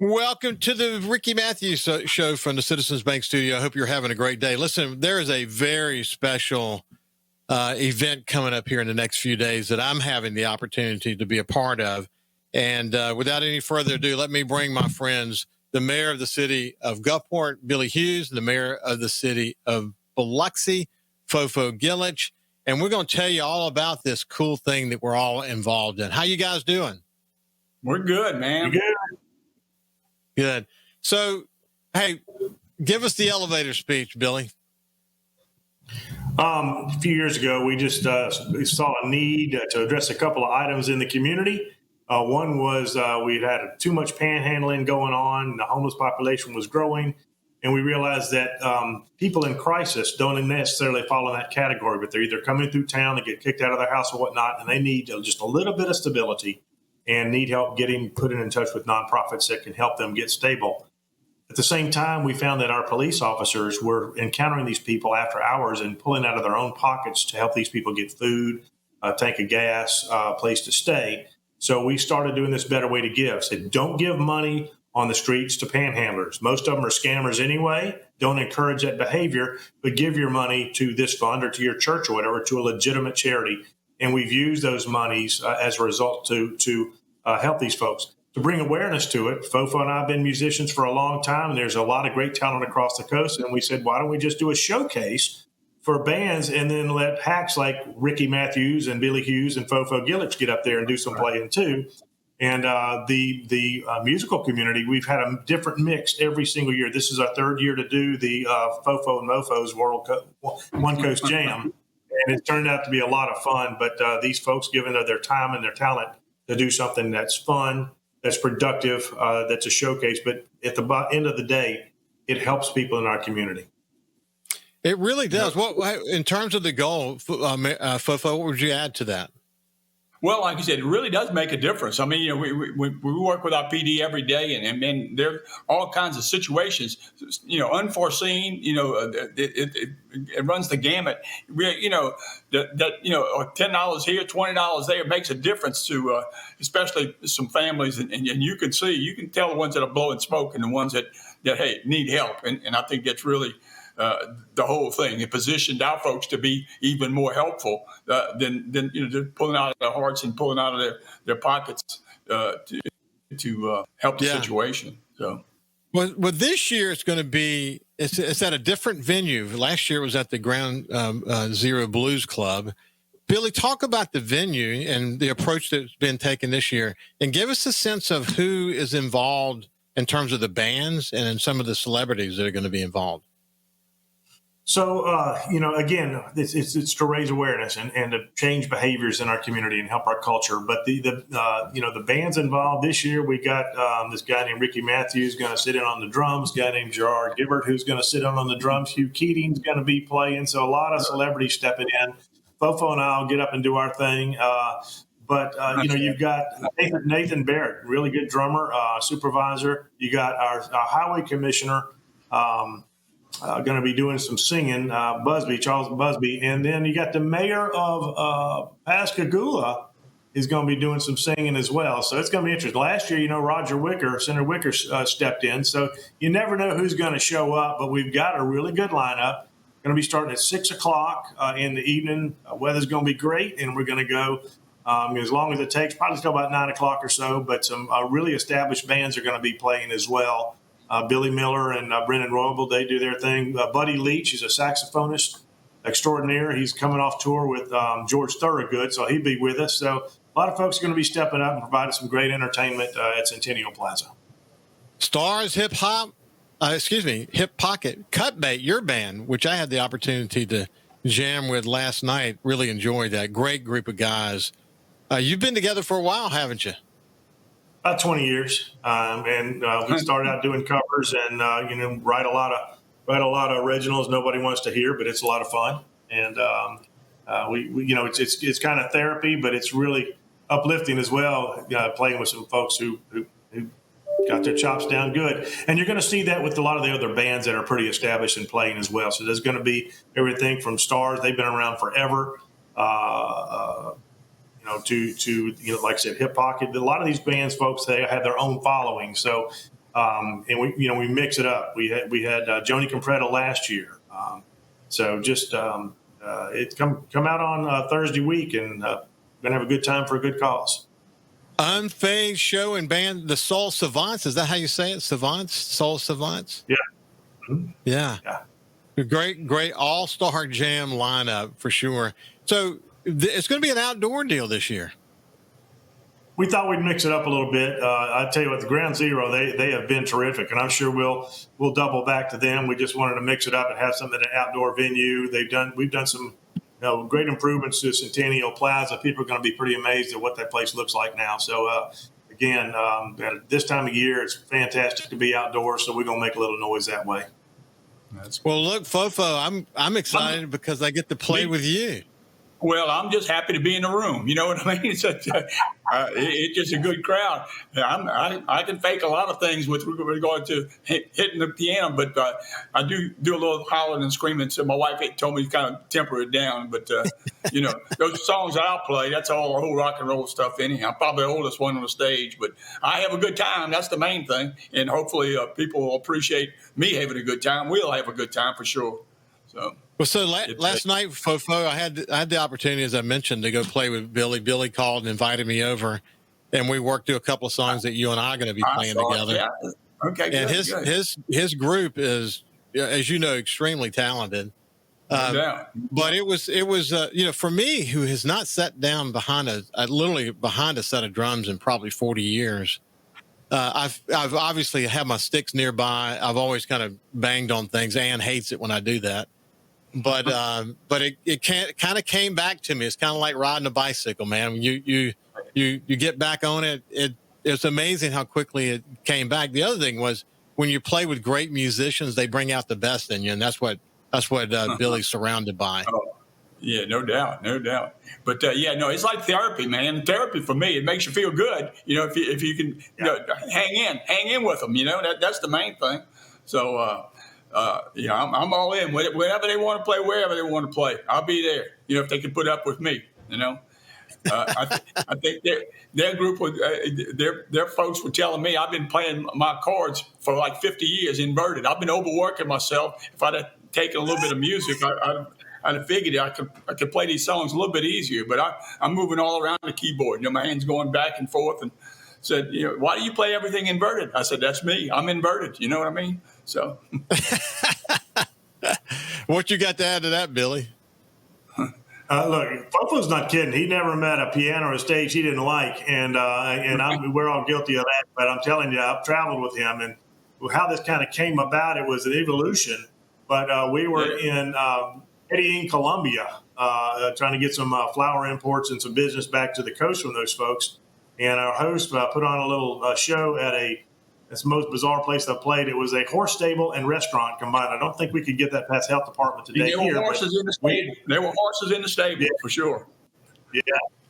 Welcome to the Ricky Matthews Show from the Citizens Bank Studio. I hope you're having a great day. Listen, there is a very special event coming up here in the next few days that I'm having the opportunity to be a part of. And without any further ado, let me bring my friends, the mayor of the city of Gulfport, Billy Hewes, and the mayor of the city of Biloxi, Fofo Gilich. And we're going to tell you all about this cool thing that we're all involved in. How you guys doing? We're good, man. Good. Good. So, hey, give us the elevator speech, Billy. A few years ago, we just saw a need to address a couple of items in the community. One was we had too much panhandling going on. The homeless population was growing. And we realized that people in crisis don't necessarily fall in that category, but they're either coming through town, they get kicked out of their house or whatnot, and they need just a little bit of stability and need help put in touch with nonprofits that can help them get stable. At the same time, we found that our police officers were encountering these people after hours and pulling out of their own pockets to help these people get food, a tank of gas, a place to stay. So we started doing this better way to give. Said, don't give money on the streets to panhandlers. Most of them are scammers anyway. Don't encourage that behavior, but give your money to this fund or to your church or whatever, to a legitimate charity. And we've used those monies as a result to help these folks. To bring awareness to it, Fofo and I have been musicians for a long time, and there's a lot of great talent across the coast. And we said, why don't we just do a showcase for bands and then let hacks like Ricky Matthews and Billy Hewes and Fofo Gilich get up there and do some playing too. And the musical community, we've had a different mix every single year. This is our third year to do the Fofo and Mofo's One Coast Jam. And it turned out to be a lot of fun. But these folks giving their time and their talent to do something that's fun, that's productive, that's a showcase. But at the end of the day, it helps people in our community. It really does. What in terms of the goal, Fofo, what would you add to that? Well, like you said, it really does make a difference. I mean, we work with our PD every day, and there are all kinds of situations, unforeseen. It runs the gamut. $10 here, $20 there makes a difference to especially some families, and you can tell the ones that are blowing smoke and the ones that need help, and I think that's really. The whole thing. It positioned our folks to be even more helpful than pulling out of their hearts and pulling out of their pockets to help the situation. So, well, this year it's going to be it's at a different venue. Last year it was at the Ground Zero Blues Club. Billy, talk about the venue and the approach that's been taken this year, and give us a sense of who is involved in terms of the bands and in some of the celebrities that are going to be involved. So, again, it's to raise awareness and to change behaviors in our community and help our culture. But the bands involved this year, we got this guy named Ricky Matthews going to sit in on the drums, a guy named Gerard who's going to sit in on the drums, Hugh Keating's going to be playing. So a lot of celebrities stepping in. Fofo and I will get up and do our thing. But you've got Nathan Barrett, really good drummer, supervisor. You got our highway commissioner, going to be doing some singing, Charles Busby. And then you got the mayor of Pascagoula is going to be doing some singing as well. So it's going to be interesting. Last year, Senator Wicker stepped in. So you never know who's going to show up, but we've got a really good lineup. Going to be starting at 6 o'clock in the evening. Weather's going to be great, and we're going to go as long as it takes, probably till about 9 o'clock or so. But some really established bands are going to be playing as well. Billy Miller and Brendan Royable, they do their thing. Buddy Leach is a saxophonist extraordinaire. He's coming off tour with George Thorogood, so he'll be with us. So a lot of folks are going to be stepping up and providing some great entertainment at Centennial Plaza. Stars Hip Pocket, Cutbait, your band, which I had the opportunity to jam with last night. Really enjoyed that. Great group of guys. You've been together for a while, haven't you? About 20 years, and we started out doing covers and write a lot of originals nobody wants to hear, but it's a lot of fun. And it's kind of therapy, but it's really uplifting as well. Playing with some folks who got their chops down good, and you're going to see that with a lot of the other bands that are pretty established and playing as well. So there's going to be everything from Stars; they've been around forever. To like I said, Hip Pocket. A lot of these bands, folks, they have their own following. So And we mix it up. We had Joni Compreto last year. So just it come out on Thursday week, and gonna have a good time for a good cause. Unfazed show and band, the Soul Savants. Is that how you say it? Savants? Soul Savants? Yeah. Yeah. Yeah. Great all-star jam lineup for sure. So it's going to be an outdoor deal this year. We thought we'd mix it up a little bit. I tell you what, the Ground Zero, they have been terrific, and I'm sure we'll double back to them. We just wanted to mix it up and have something at an outdoor venue. We've done some great improvements to Centennial Plaza. People are going to be pretty amazed at what that place looks like now. So again, at this time of year, it's fantastic to be outdoors. So we're going to make a little noise that way. Well, look, Fofo, I'm excited because I get to play with you. Well, I'm just happy to be in the room. You know what I mean? It's just a good crowd. I can fake a lot of things with regard to hitting the piano, but I do a little hollering and screaming. So my wife told me to kind of temper it down. But, those songs that I'll play, that's all old rock and roll stuff anyhow. I'm probably the oldest one on the stage, but I have a good time. That's the main thing. And hopefully people will appreciate me having a good time. We'll have a good time for sure. So last night, Fofo, I had the opportunity, as I mentioned, to go play with Billy. Billy called and invited me over, and we worked through a couple of songs that you and I are going to be playing together. Yeah. Okay, and good. his group is, as you know, extremely talented. But it was for me, who has not sat down literally behind a set of drums in probably 40 years. I've obviously had my sticks nearby. I've always kind of banged on things. Ann hates it when I do that. But it kind of came back to me. It's kind of like riding a bicycle, man. When you get back on it, it's amazing how quickly it came back. The other thing was when you play with great musicians, they bring out the best in you, and that's what Billy's surrounded by. Oh, yeah, no doubt. But it's like therapy, man. Therapy for me, it makes you feel good. If you can hang in with them. That's the main thing. So. I'm all in. Whenever they want to play, wherever they want to play, I'll be there. If they can put up with me, I think their group would, their folks were telling me I've been playing my chords for like 50 years inverted. I've been overworking myself. If I'd have taken a little bit of music, I'd have figured I could play these songs a little bit easier. But I'm moving all around the keyboard. My hands going back and forth, and said, why do you play everything inverted? I said, that's me. I'm inverted. You know what I mean? So, what you got to add to that, Billy? Look, Fofo's not kidding. He never met a piano or a stage he didn't like, and we're all guilty of that. But I'm telling you, I've traveled with him, and how this kind of came about, it was an evolution. But we were in Medellin, Colombia, trying to get some flower imports and some business back to the coast from those folks. And our host put on a little show at it's the most bizarre place I've played. It was a horse stable and restaurant combined. I don't think we could get that past health department today. There were horses in the stable. There were horses in the stable, for sure. Yeah,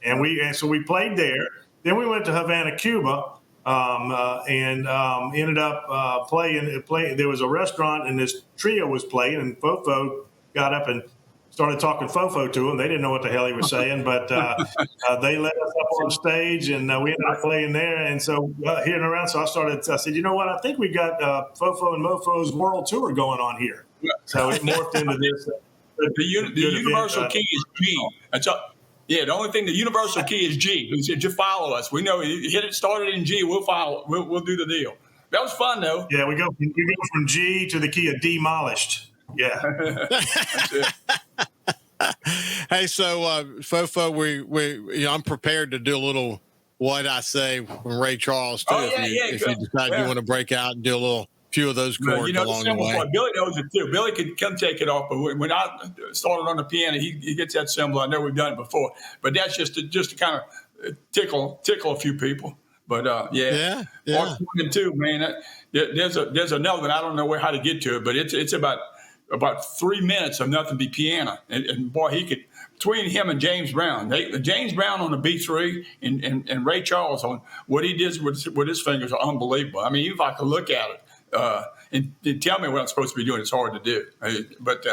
and so we played there. Then we went to Havana, Cuba, and ended up playing. There was a restaurant, and this trio was playing, and Fofo got up and started talking Fofo to him. They didn't know what the hell he was saying, but they let us up on stage, and we ended up playing there. And so hitting around, so I said, you know what? I think we got Fofo and Mofo's world tour going on here. So it morphed into this. The universal key is G. The only thing, the universal key is G. He said, just follow us. We know you hit it started in G. We'll follow. We'll do the deal. That was fun, though. Yeah, we go from G to the key of demolished. Yeah. That's it. Hey, so Fofo, I'm prepared to do a little what I say from Ray Charles too. If you decide you want to break out and do a few of those chords along the way. Part, Billy knows it too. Billy could come take it off, but when I started on the piano, he gets that cymbal. I know we've done it before, but that's just to kind of tickle a few people. But Part 1 and 2, man. There's another one. I don't know how to get to it, but it's about 3 minutes of nothing but piano, and boy, he could, between him and James Brown. James Brown on the B3 and Ray Charles on what he did with his fingers are unbelievable. I mean, if I could look at it and tell me what I'm supposed to be doing, it's hard to do. But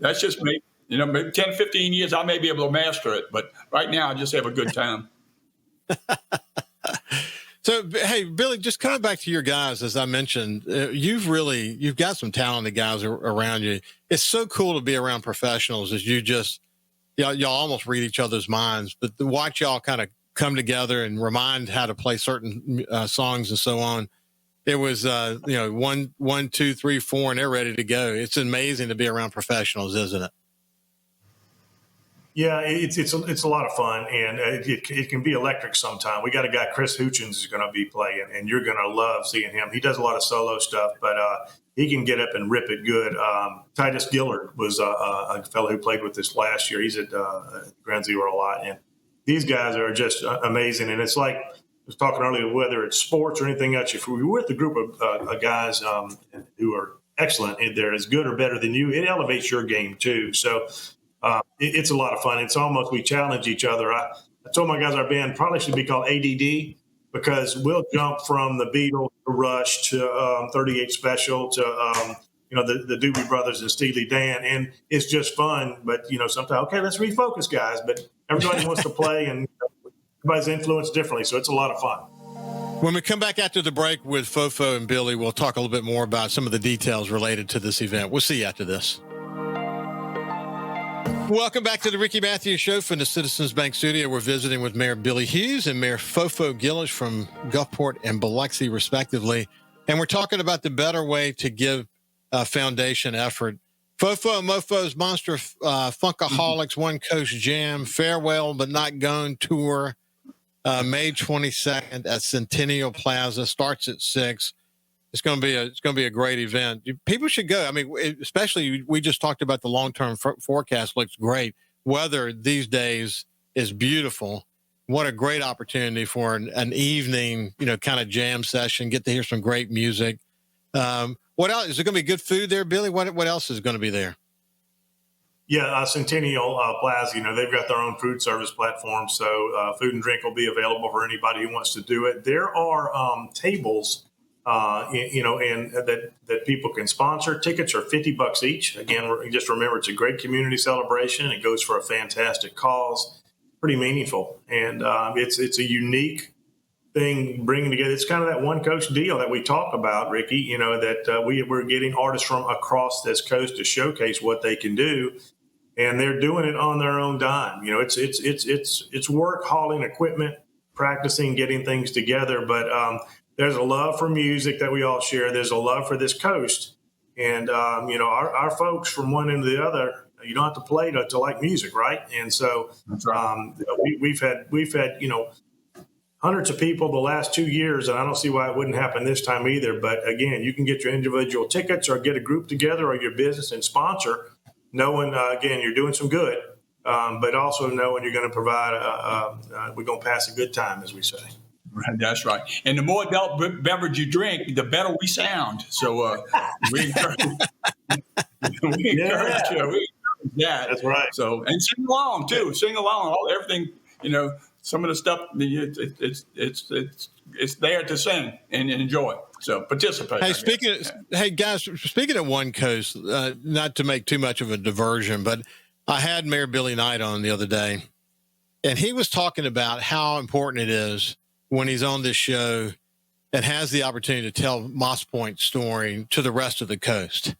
that's just me. Maybe 10, 15 years, I may be able to master it, but right now I just have a good time. So, hey, Billy, just coming back to your guys, as I mentioned, you've got some talented guys around you. It's so cool to be around professionals as y'all almost read each other's minds, but to watch y'all kind of come together and remind how to play certain songs and so on. It was, 1, 2, 3, 4, and they're ready to go. It's amazing to be around professionals, isn't it? Yeah, it's a lot of fun, and it can be electric sometimes. We got a guy, Chris Hutchins, is going to be playing, and you're going to love seeing him. He does a lot of solo stuff, but he can get up and rip it good. Titus Gillard was a fellow who played with us last year. He's at Ground Zero a lot, and these guys are just amazing. And it's like I was talking earlier, whether it's sports or anything else, if we're with a group of guys who are excellent, and they're as good or better than you, it elevates your game too. So it's a lot of fun. It's almost, we challenge each other. I told my guys our band probably should be called ADD, because we'll jump from the Beatles to Rush to 38 Special to the Doobie Brothers and Steely Dan, and it's just fun. But sometimes, okay, let's refocus, guys. But everybody wants to play, and everybody's influenced differently, so it's a lot of fun. When we come back after the break with Fofo and Billy, we'll talk a little bit more about some of the details related to this event. We'll see you after this. Welcome back to the Ricky Matthews Show from the Citizens Bank Studio. We're visiting with Mayor Billy Hewes and Mayor Fofo Gilich from Gulfport and Biloxi, respectively. And we're talking about the better way to give a foundation effort. Fofo and Mofo's Monster Funkaholics One Coast Jam, Farewell But Not Gone Tour, May 22nd at Centennial Plaza, starts at 6. It's going to be a great event. People should go. I mean, especially we just talked about the long-term forecast looks great. Weather these days is beautiful. What a great opportunity for an evening, kind of jam session. Get to hear some great music. What else is there going to be? Good food there, Billy? What else is going to be there? Yeah, Centennial Plaza. They've got their own food service platform, so food and drink will be available for anybody who wants to do it. There are tables. And that people can sponsor. Tickets are $50 each. Again, just remember, it's a great community celebration. It goes for a fantastic cause, pretty meaningful, and it's a unique thing bringing together. It's kind of that one coast deal that we talk about, Ricky. That we're getting artists from across this coast to showcase what they can do, and they're doing it on their own dime. It's work hauling equipment, practicing, getting things together, but there's a love for music that we all share. There's a love for this coast. And, our folks from one end to the other, you don't have to play to like music, right? And so we've had hundreds of people the last 2 years, and I don't see why it wouldn't happen this time either. But, again, you can get your individual tickets or get a group together or your business and sponsor, knowing, again, you're doing some good, but also knowing you're going to provide we're going to pass a good time, as we say. Right, that's right. And the more adult beverage you drink, the better we sound. So we encourage that. That's right. So, and sing along too. Sing along. Everything. Some of the stuff. It's there to sing and enjoy. So participate. Hey, guys. Speaking of One Coast, not to make too much of a diversion, but I had Mayor Billy Knight on the other day, and he was talking about how important it is when he's on this show and has the opportunity to tell Moss Point's story to the rest of the coast.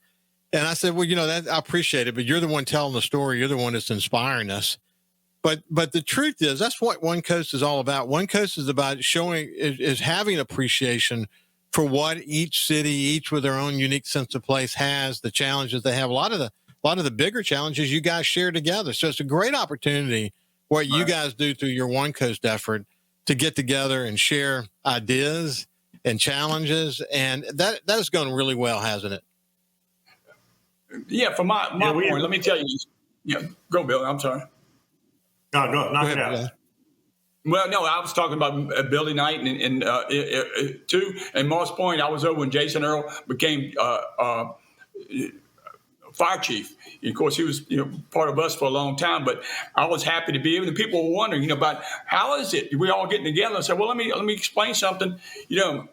And I said, well, that I appreciate it, but you're the one telling the story. You're the one that's inspiring us. But the truth is, that's what One Coast is all about. One Coast is about is having appreciation for what each city, each with their own unique sense of place has, the challenges they have. A lot of the bigger challenges you guys share together. So it's a great opportunity what you guys do through your One Coast effort to get together and share ideas and challenges. And that has gone really well, hasn't it? Yeah, from my point, let me tell you. Yeah, go, Bill. I'm sorry. No, go. Knock it out. Well, no, I was talking about Billy Knight and too. And Moss Point, I was over when Jason Earl became fire chief. And of course, he was part of us for a long time. But I was happy to be able. And people were wondering, about how is it we all getting together. I said, well, let me explain something.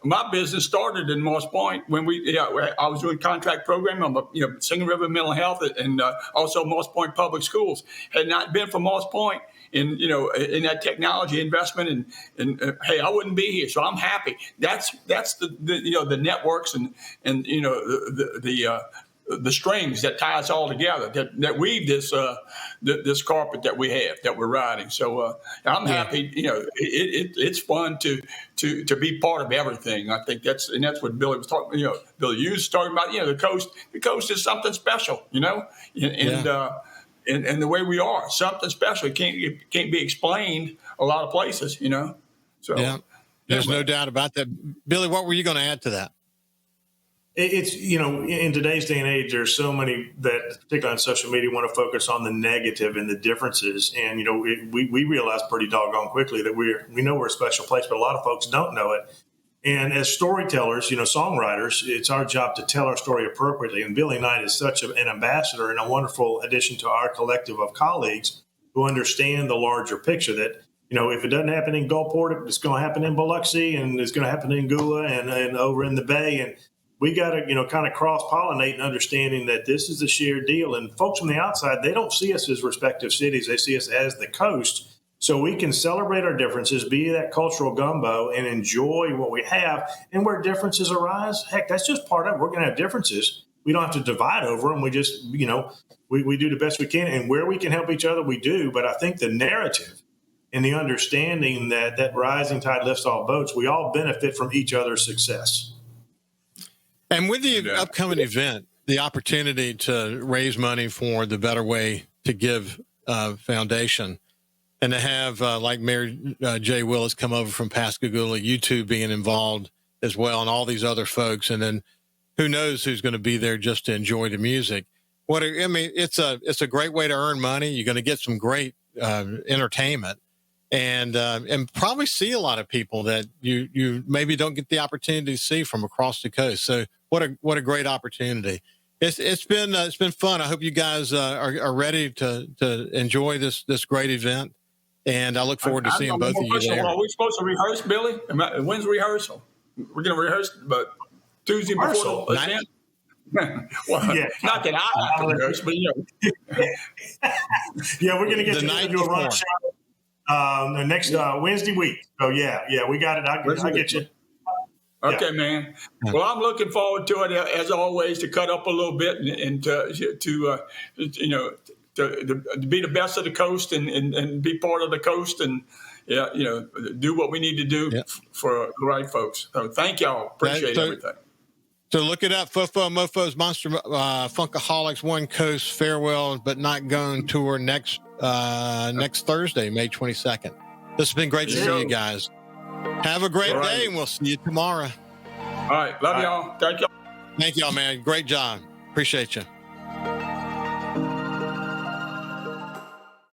My business started in Moss Point when I was doing contract programming on the Singing River Mental Health and also Moss Point Public Schools. Had not been for Moss Point in that technology investment and hey, I wouldn't be here. So I'm happy. That's the networks and the strings that tie us all together that weave this carpet that we have that we're riding. So I'm happy. It's fun to be part of everything. I think that's what Billy was talking. Billy Hewes was talking about. The coast. The coast is something special. And the way we are, something special. It can't be explained a lot of places. So yeah, there's no doubt about that. Billy, what were you going to add to that? It's, in today's day and age, there's so many that, particularly on social media, want to focus on the negative and the differences. And, we realize pretty doggone quickly that we know we're a special place, but a lot of folks don't know it. And as storytellers, songwriters, it's our job to tell our story appropriately. And Billy Knight is such an ambassador and a wonderful addition to our collective of colleagues who understand the larger picture that, if it doesn't happen in Gulfport, it's going to happen in Biloxi and it's going to happen in Gula and over in the Bay. And we got to, kind of cross-pollinate and understanding that this is a shared deal. And folks from the outside, they don't see us as respective cities. They see us as the coast. So we can celebrate our differences, be that cultural gumbo, and enjoy what we have. And where differences arise, heck, that's just part of it. We're going to have differences. We don't have to divide over them. We just, we do the best we can. And where we can help each other, we do. But I think the narrative and the understanding that rising tide lifts all boats, we all benefit from each other's success. And with the upcoming event, the opportunity to raise money for the Better Way to Give Foundation, and to have like Mayor Jay Willis come over from Pascagoula, you two being involved as well, and all these other folks, and then who knows who's going to be there just to enjoy the music. It's a great way to earn money. You're going to get some great entertainment, and probably see a lot of people that you maybe don't get the opportunity to see from across the coast. So what a great opportunity. It's been fun. I hope you guys are ready to enjoy this great event, and I look forward to seeing both of you there. Are we supposed to rehearse, Billy? When's rehearsal? We're going to rehearse, but Tuesday before the event. Well, yeah. Not that I have to rehearse, but yeah, we're going to get to do a run show the next Wednesday week. So yeah, we got it. I'll get you. Okay, man. Well, I'm looking forward to it as always, to cut up a little bit and to be the best of the coast and be part of the coast and do what we need to do for the right folks. So thank y'all. Appreciate everything. So look it up. Fofo Mofo's Monster Funkaholics One Coast Farewell But Not Gone tour next Thursday, May 22nd. This has been great to see you guys. Have a great day, and we'll see you tomorrow. All right. Love y'all. Thank y'all. Thank y'all, man. Great job. Appreciate you.